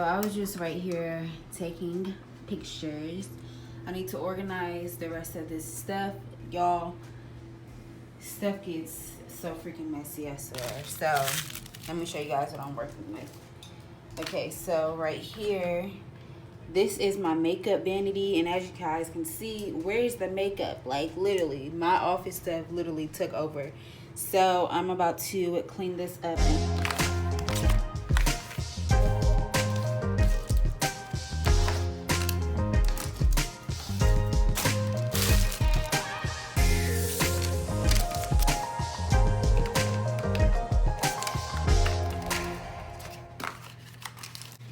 I was just right here taking pictures. I need to organize the rest of this stuff. Y'all, stuff gets so freaking messy, I swear. So let me show you guys what I'm working with. Okay, so right here, this is my makeup vanity, and as you guys can see, where's the makeup? Like literally, my office stuff literally took over. So I'm about to clean this up.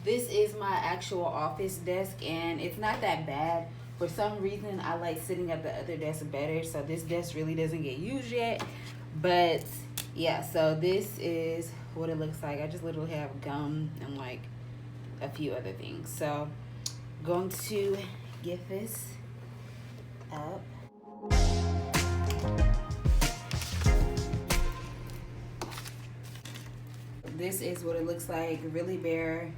This is my actual office desk, and it's not that bad. For some reason, I like sitting at the other desk better, so this desk really doesn't get used yet. But yeah, so this is what it looks like. I just literally have gum and like a few other things. So going to get this up. This is what it looks like, really bare.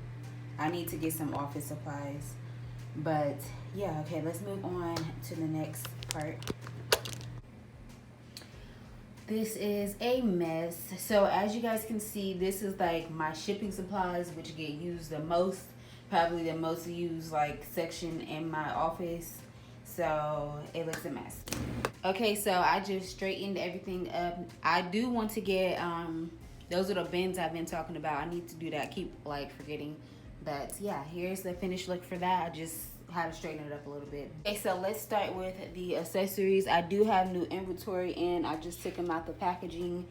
I need to get some office supplies. But yeah, okay, let's move on to the next part. This is a mess. So as you guys can see, this is like my shipping supplies, which get used the most, probably the most used like section in my office. So it looks a mess. Okay, so I just straightened everything up. I do want to get those little bins I've been talking about. I need to do that. I keep like forgetting. But yeah, here's the finished look for that. I just had to straighten it up a little bit. Okay, so let's start with the accessories. I do have new inventory in. I just took them out the packaging,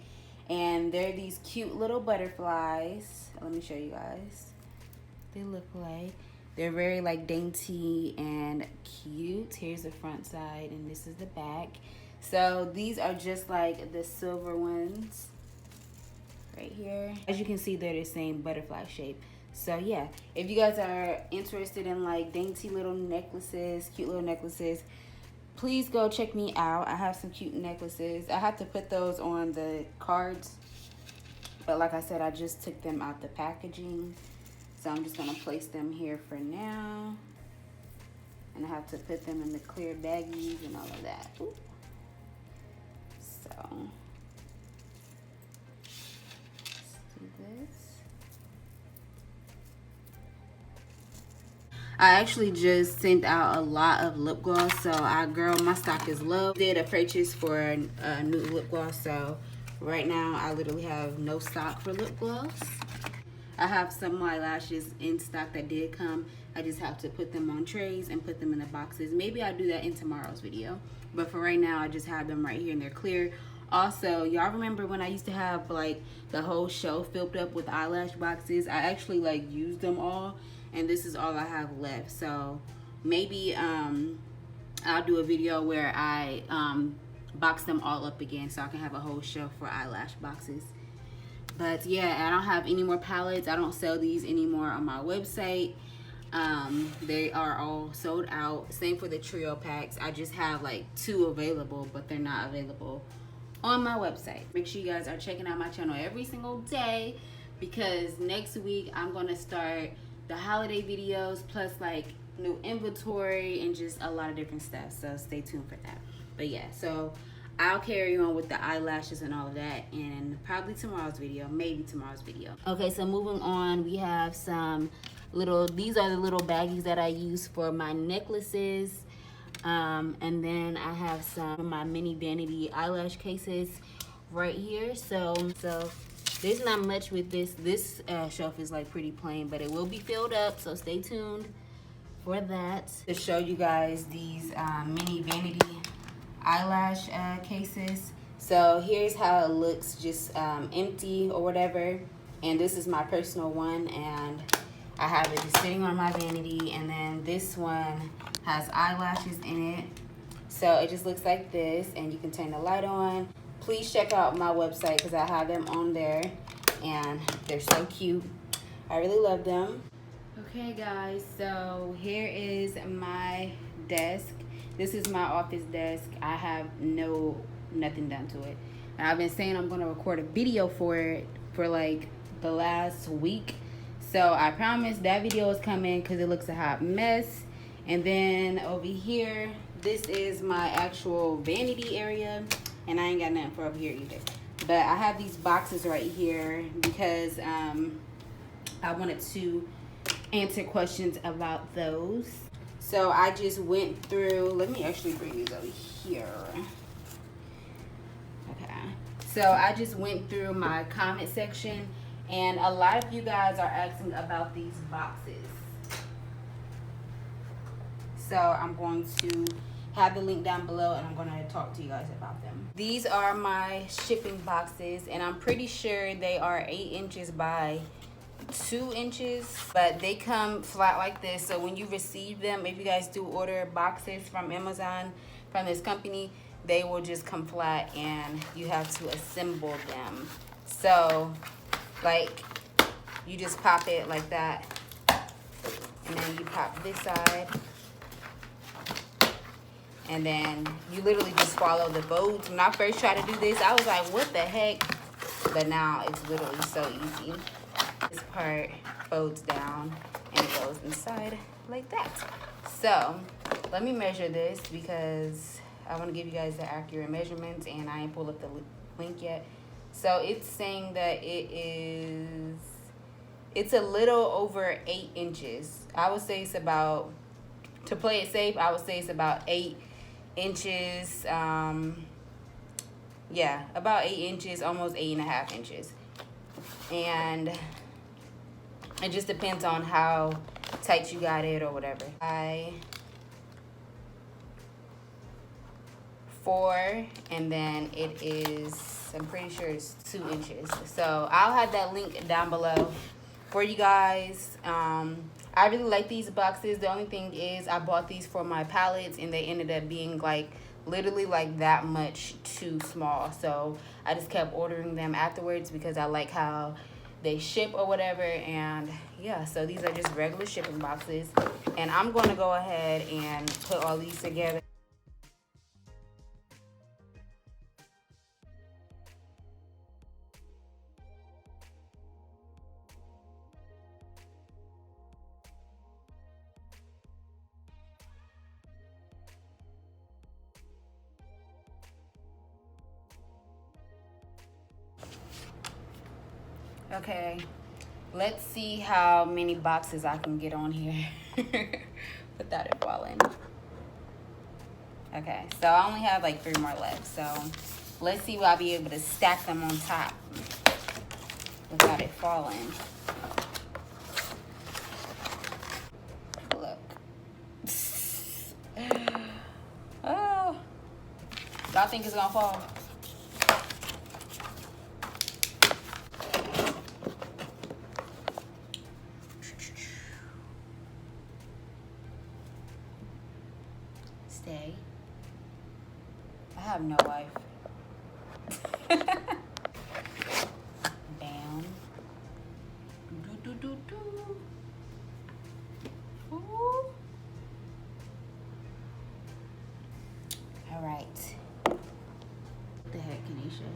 and they're these cute little butterflies. Let me show you guys. They look like they're very like dainty and cute. Here's the front side, and this is the back. So these are just like the silver ones right here. As you can see, they're the same butterfly shape. So yeah, if you guys are interested in like dainty little necklaces, cute little necklaces, please go check me out. I have some cute necklaces. I have to put those on the cards, but like I said, I just took them out the packaging. So I'm just gonna place them here for now. And I have to put them in the clear baggies and all of that. Ooh. So let's do this. I actually just sent out a lot of lip gloss, so girl, my stock is low. Did a purchase for a new lip gloss, so right now I literally have no stock for lip gloss. I have some eyelashes in stock that did come. I just have to put them on trays and put them in the boxes. Maybe I'll do that in tomorrow's video, but for right now I just have them right here and they're clear. Also, y'all remember when I used to have like the whole shelf filled up with eyelash boxes? I actually like used them all, and this is all I have left. So maybe I'll do a video where I box them all up again so I can have a whole shelf for eyelash boxes. But yeah, I don't have any more palettes. I don't sell these anymore on my website. They are all sold out. Same for the trio packs. I just have like 2 available, but they're not available on my website. Make sure you guys are checking out my channel every single day, because next week I'm gonna start the holiday videos plus like new inventory and just a lot of different stuff. So stay tuned for that. But yeah, so I'll carry on with the eyelashes and all of that in probably tomorrow's video, maybe tomorrow's video. Okay, so moving on, we have some little, these are the little baggies that I use for my necklaces. And then I have some of my mini vanity eyelash cases right here. So there's not much with this. This shelf is like pretty plain, but it will be filled up, so stay tuned for that. To show you guys these mini vanity eyelash cases. So here's how it looks, just empty or whatever. And this is my personal one, and I have it just sitting on my vanity. And then this one has eyelashes in it. So it just looks like this, and you can turn the light on. Please check out my website because I have them on there, and they're so cute. I really love them. Okay guys, so here is my desk. This is my office desk. I have nothing done to it. And I've been saying I'm gonna record a video for it for like the last week. So I promise that video is coming because it looks a hot mess. And then over here, this is my actual vanity area, and I ain't got nothing for over here either. But I have these boxes right here because I wanted to answer questions about those. So I just went through, let me actually bring these over here. Okay, so I just went through my comment section, and a lot of you guys are asking about these boxes. So I'm going to have the link down below, and I'm going to talk to you guys about them. These are my shipping boxes, and I'm pretty sure they are 8 inches by 2 inches, but they come flat like this. So when you receive them, if you guys do order boxes from Amazon, from this company, they will just come flat and you have to assemble them. So like you just pop it like that, and then you pop this side, and then you literally just follow the folds. When I first tried to do this, I was like, what the heck? But now it's literally so easy. This part folds down and it goes inside like that. So let me measure this because I want to give you guys the accurate measurements, and I ain't pulled up the link yet. So it's saying that it's a little over 8 inches. I would say it's about, to play it safe, I would say it's about 8 inches. Yeah, about 8 inches, almost 8.5 inches. And it just depends on how tight you got it or whatever. 4, and then it is, I'm pretty sure it's 2 inches. So I'll have that link down below for you guys. I really like these boxes. The only thing is I bought these for my palettes, and they ended up being like literally like that much too small. So I just kept ordering them afterwards because I like how they ship or whatever. And yeah, so these are just regular shipping boxes, and I'm going to go ahead and put all these together. Okay, let's see how many boxes I can get on here without it falling. Okay, so I only have like 3 more left. So let's see if I'll be able to stack them on top without it falling. Look. Oh, y'all think it's gonna fall? Stay. I have no life. Bam. Do, do, do, do. Ooh. All right. What the heck, Kanisha?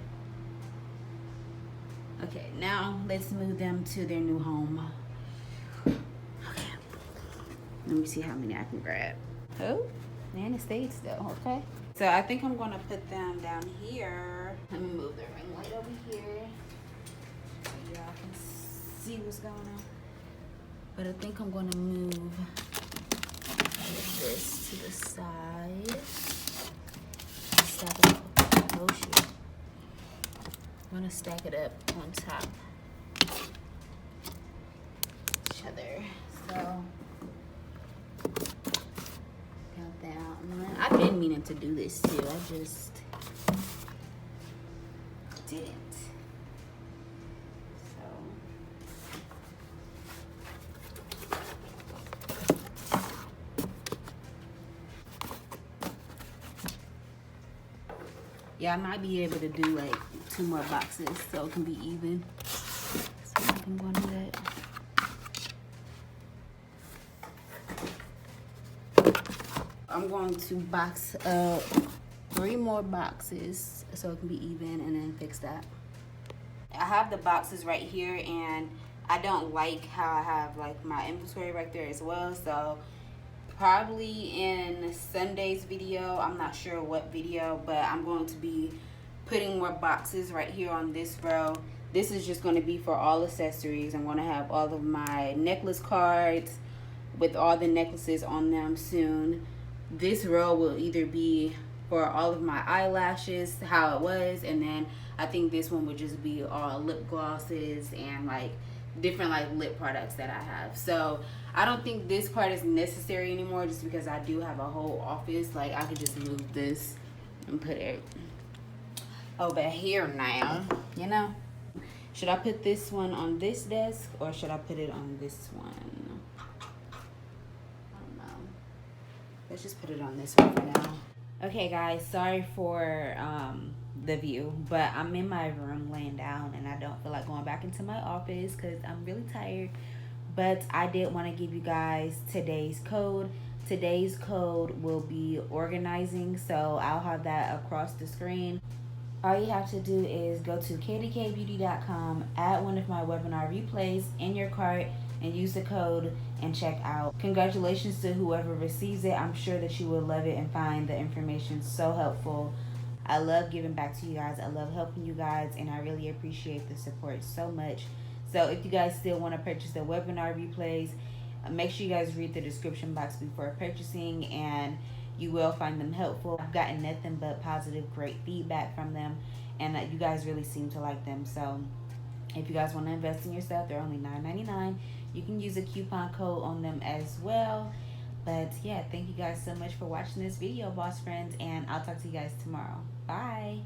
Okay, now let's move them to their new home. Okay. Let me see how many I can grab. Oh. And it stayed still, okay? So I think I'm gonna put them down here. Let me move the ring light over here so y'all can see what's going on. But I think I'm gonna move this to the side. Stack it up. Oh shoot. I'm gonna stack it up on top each other. So I've been meaning to do this too. I just didn't. Yeah, I might be able to do like 2 more boxes so it can be even. So I'm going to do that. I'm going to box up 3 more boxes so it can be even, and then fix that. I have the boxes right here, and I don't like how I have like my inventory right there as well. So probably in Sunday's video, I'm not sure what video, but I'm going to be putting more boxes right here on this row. This is just going to be for all accessories. I'm going to have all of my necklace cards with all the necklaces on them soon. This row will either be for all of my eyelashes, how it was, and then I think this one would just be all lip glosses and like different like lip products that I have. So I don't think this part is necessary anymore, just because I do have a whole office. Like I could just move this and put it over here now, you know. Should I put this one on this desk or should I put it on this one? I don't know. Let's just put it on this one for now. Okay guys, sorry for the view, but I'm in my room laying down and I don't feel like going back into my office because I'm really tired. But I did want to give you guys today's code. Today's code will be organizing, so I'll have that across the screen. All you have to do is go to kdkbeauty.com, add one of my webinar replays in your cart, and use the code and check out. Congratulations to whoever receives it. I'm sure that you will love it and find the information so helpful. I love giving back to you guys. I love helping you guys, and I really appreciate the support so much. So if you guys still want to purchase the webinar replays, make sure you guys read the description box before purchasing, and you will find them helpful. I've gotten nothing but positive, great feedback from them, and you guys really seem to like them. So if you guys want to invest in yourself, they're only $9.99. You can use a coupon code on them as well. But yeah, thank you guys so much for watching this video, boss friends, and I'll talk to you guys tomorrow. Bye.